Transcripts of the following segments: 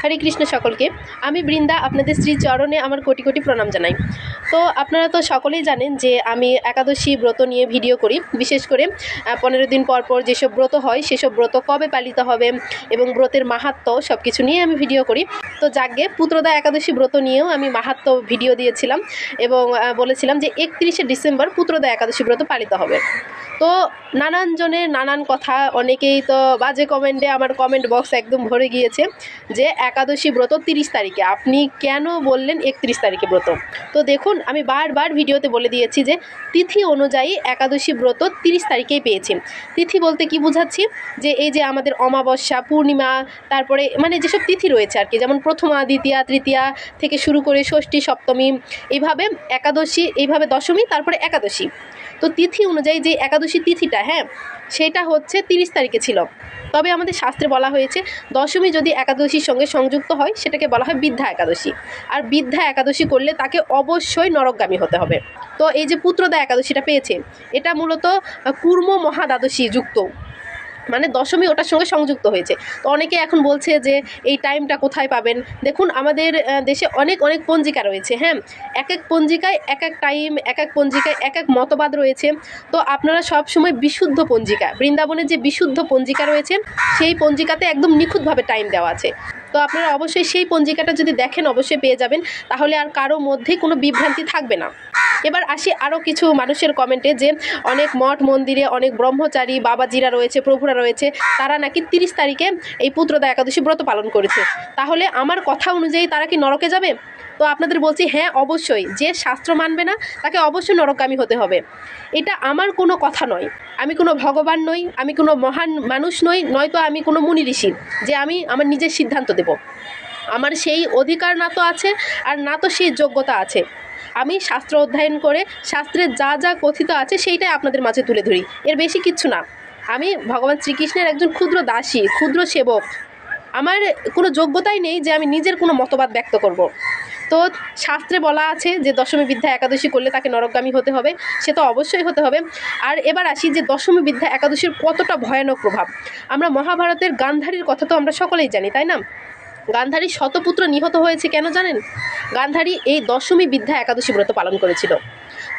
হরে কৃষ্ণ সকলকে। আমি বৃন্দা আপনাদের শ্রী চরণে আমার কোটি কোটি প্রণাম জানাই। তো আপনারা তো সকলেই জানেন যে আমি একাদশী ব্রত নিয়ে ভিডিও করি, বিশেষ করে 15 দিন পর পর যেসব ব্রত হয় সেসব ব্রত কবে পালিত হবে এবং ব্রতের মাহাত্ম্য সব কিছু নিয়ে আমি ভিডিও করি। তো যাজ্ঞে পুত্রদা একাদশী ব্রত নিয়েও আমি মাহাত্ম্য ভিডিও দিয়েছিলাম এবং বলেছিলাম যে 31শে ডিসেম্বর পুত্রদা একাদশী ব্রত পালিত হবে। তো নানান জনের নানান কথা, অনেকেই তো বাজে কমেন্টে আমার কমেন্ট বক্স একদম ভরে গিয়েছে যে একাদশী ব্রত 30 তারিখে, আপনি কেন বললেন 31 তারিখে ব্রত। তো দেখুন, আমি বারবার ভিডিওতে বলে দিয়েছি যে তিথি অনুযায়ী একাদশী ব্রত 30 তারিখেই পেয়েছি। তিথি বলতে কি বোঝাচ্ছি, যে এই যে আমাদের অমাবস্যা, পূর্ণিমা, তারপরে মানে যেসব তিথি রয়েছে আর কি, যেমন প্রথমা, দ্বিতীয়া, তৃতীয়া থেকে শুরু করে ষষ্ঠী, সপ্তমী, এইভাবে একাদশী, এইভাবে দশমী, তারপরে একাদশী। তো তিথি অনুযায়ী যে একাদশী তিথিটা, সেটা হচ্ছে 30 তারিখে ছিল। তবে আমাদের শাস্ত্রে বলা হয়েছে দশমী যদি একাদশীর সঙ্গে সংযুক্ত হয় সেটাকে বলা হয় বিদ্যা একাদশী, আর বিদ্যা একাদশী করলে তাকে অবশ্যই নরকগামী হতে হবে। তো এই যে পুত্রদা একাদশীটা পেয়েছে, এটা মূলত কুর্ম মহাদ্বাদশী যুক্ত, মানে দশমী ওটার সঙ্গে সংযুক্ত হয়েছে। তো অনেকে এখন বলছে যে এই টাইমটা কোথায় পাবেন। দেখুন, আমাদের দেশে অনেক অনেক পঞ্জিকা রয়েছে, এক এক পঞ্জিকায় এক এক টাইম, এক এক পঞ্জিকায় এক এক মতবাদ রয়েছে। তো আপনারা সব সময় বিশুদ্ধ পঞ্জিকা, বৃন্দাবনের যে বিশুদ্ধ পঞ্জিকা রয়েছে সেই পঞ্জিকাতে একদম নিখুঁতভাবে টাইম দেওয়া আছে। তো আপনারা অবশ্যই সেই পঞ্জিকাটা যদি দেখেন অবশ্যই পেয়ে যাবেন, তাহলে আর কারো মধ্যেই কোনো বিভ্রান্তি থাকবে না। এবার আসি আরও কিছু মানুষের কমেন্টে, যে অনেক মঠ মন্দিরে অনেক ব্রহ্মচারী বাবাজিরা রয়েছে, প্রভুরা রয়েছে, তারা নাকি 30 তারিখে এই পুত্রদা একাদশী ব্রত পালন করেছে। তাহলে আমার কথা অনুযায়ী তারা কি নরকে যাবে? তো আপনাদের বলছি, হ্যাঁ অবশ্যই, যে শাস্ত্র মানবে না তাকে অবশ্যই নরকগামী হতে হবে। এটা আমার কোনো কথা নয়, আমি কোনো ভগবান নই, আমি কোনো মহান মানুষ নই, নয়তো আমি কোনো মুনি ঋষি যে আমি আমার নিজের সিদ্ধান্ত দেব। আমার সেই অধিকার না তো আছে, আর না তো সেই যোগ্যতা আছে। আমি শাস্ত্র অধ্যয়ন করে শাস্ত্রের যা যা কথিত আছে সেইটাই আপনাদের মাঝে তুলে ধরি, এর বেশি কিচ্ছু না। আমি ভগবান শ্রীকৃষ্ণের একজন ক্ষুদ্র দাসী, ক্ষুদ্র সেবক। আমার কোনো যোগ্যতাই নেই যে আমি নিজের কোনো মতবাদ ব্যক্ত করব। তো শাস্ত্রে বলা আছে যে দশমী বিদ্যা একাদশী করলে তাকে নরকগামী হতে হবে, সে তো অবশ্যই হতে হবে। আর এবার আসি যে দশমী বিদ্যা একাদশীর কতটা ভয়ানক প্রভাব। আমরা মহাভারতের গান্ধারীর কথা তো আমরা সকলেই জানি, তাই না? গান্ধারী শতপুত্র নিহত হয়েছে কেন জানেন? গান্ধারী এই দশমী বিদ্যা একাদশী ব্রত পালন করেছিল।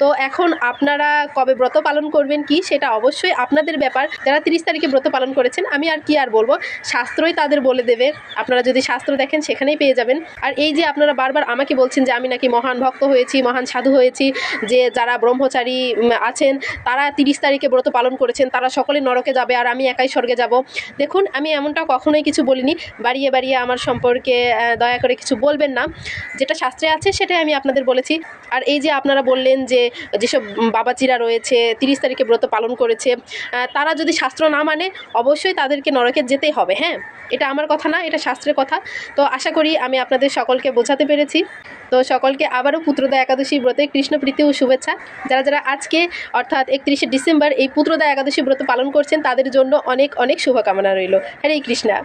তো এখন আপনারা কবে ব্রত পালন করবেন কি সেটা অবশ্যই আপনাদের ব্যাপার। যারা 30 তারিখে ব্রত পালন করেছেন, আমি আর কি আর বলবো, শাস্ত্রই তাদের বলে দেবে। আপনারা যদি শাস্ত্র দেখেন সেখানেই পেয়ে যাবেন। আর এই যে আপনারা বারবার আমাকে বলছেন যে আমি নাকি মহান ভক্ত হয়েছি, মহান সাধু হয়েছি, যে যারা ব্রহ্মচারী আছেন তারা 30 তারিখে ব্রত পালন করেছেন তারা সকলে নরকে যাবে আর আমি একাই স্বর্গে যাব। দেখুন, আমি এমনটা কখনোই কিছু বলিনি। বাড়িয়ে বাড়িয়ে আমার সম্পর্কে দয়া করে কিছু বলবেন না, যেটা শাস্ত্রে আছে সেটাই আমি আপনাদের বলেছি। আর এই যে আপনারা বললেন যে যেসব বাবাজিরা রয়েছে 30 তারিখে ব্রত পালন করেছে, তারা যদি শাস্ত্র না মানে অবশ্যই তাদেরকে নরকে যেতেই হবে। এটা আমার কথা না, এটা শাস্ত্রের কথা। তো আশা করি আমি আপনাদের সকলকে বোঝাতে পেরেছি। তো সকলকে আবারও পুত্রদা একাদশী ব্রতে কৃষ্ণ প্রীতি ও শুভেচ্ছা। যারা যারা আজকে অর্থাৎ 31শে ডিসেম্বর এই পুত্রদা একাদশী ব্রত পালন করছেন তাদের জন্য অনেক অনেক শুভকামনা রইল। হরে কৃষ্ণা।